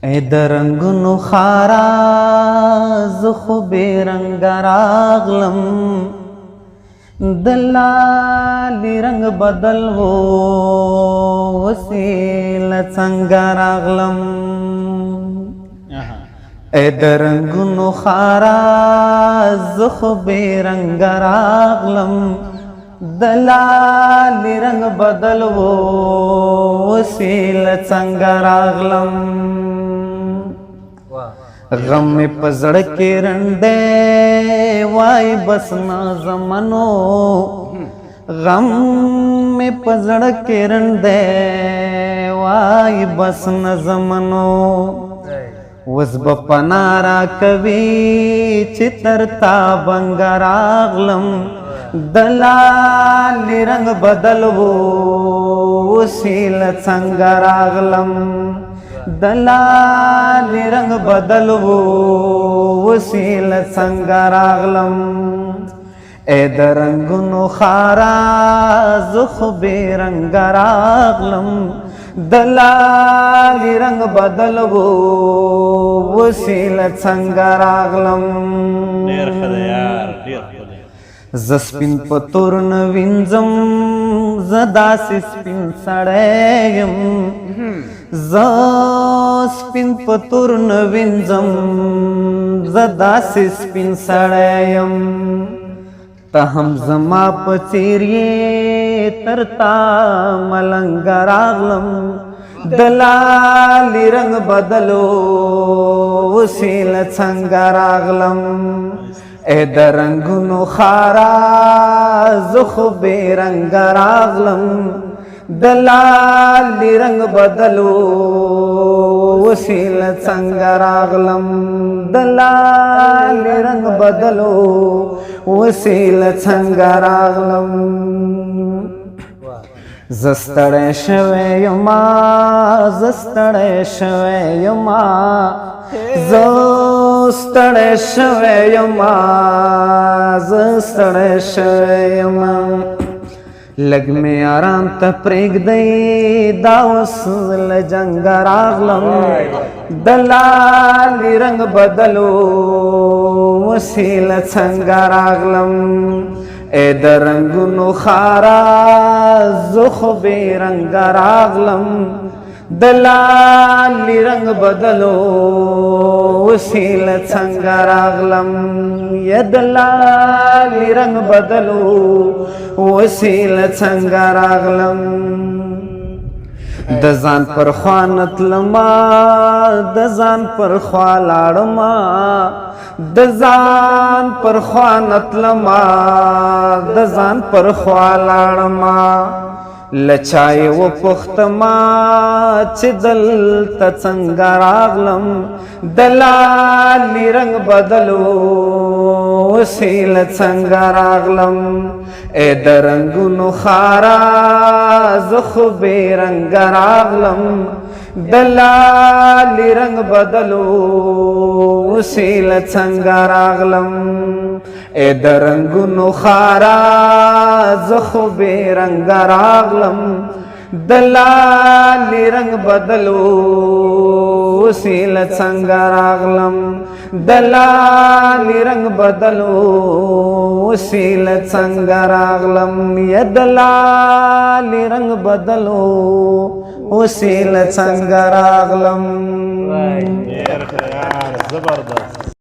ای د رنګونو خارا زه خو بې رنګه راغلم د لالي رنګ بدل و وسیله څنګه راغلم ای د رنګونو خارا زه خو بې رنګه راغلم د لالي رنګ بدل و وسیله څنګه راغلم غم می په زړه کې رنډې وای بس نه زمانو غم می په زړه کې رنډې وای بس نه زمانو وس به پناه راکوي چې تر تا بنګ راغلم د لالي رنګ بدل و وسیله څنګه راغلم د لالي رنګ بدل و وسیله څنګه راغلم ای د رنګونو خارا زه خو بې رنګه راغلم د لالي رنګ بدل و وسیله څنګه راغلم ډېر ښه دی یار ډېر ښه دی زه سپین په تور نه وینځم زه داسې سپین سړی یم زه سپین په تور نه وینځم زه داسې سپین سړی یم ته هم زما په څېر یې تر تا ملنګ راغلم د لالي رنګ بدل و وسیله څنګه راغلم ای د رنګونو خارا زه خو بې رنګه راغلم د لالي رنګ بدل و وسیله څنګه راغلم د لالي رنګ بدل و وسیله څنګه راغلم زه ستړی شوی یما زه ستړی شوی یما زه ستړی شوی یما زه ستړی شوی یما لږ مې آرام ته پرېږدئ دا اوس له جنګه راغلم د لالي رنګ بدل و وسیله څنګه راغلم ای د رنګونو خارا زه خو بې رنګه راغلم د لالي رنګ بدل و وسیله څنګه راغلم یا د لالي رنګ بدل و وسیله څنګه راغلم د ځان پر خوا نتلما د ځان پر خوا لاړما د ځان پر خوا نتلما د ځان پر خوا لاړما لچای و پختما چې دلته څنګه راغلم د لالي رنګ بدل و وسیله څنګه راغلم ای د رنګونو خارا زه خو بې رنګه راغلم د لالي رنګ بدل و وسیله څنګه راغلم ای د رنګونو خارا زه خو بې رنګه راغلم د لالي رنګ بدل و وسیله څنګه راغلم د لالي رنګ بدل و وسیله څنګه راغلم یا د لالي رنګ بدل و وسیله څنګه راغلم ډېر ښه یار زبردست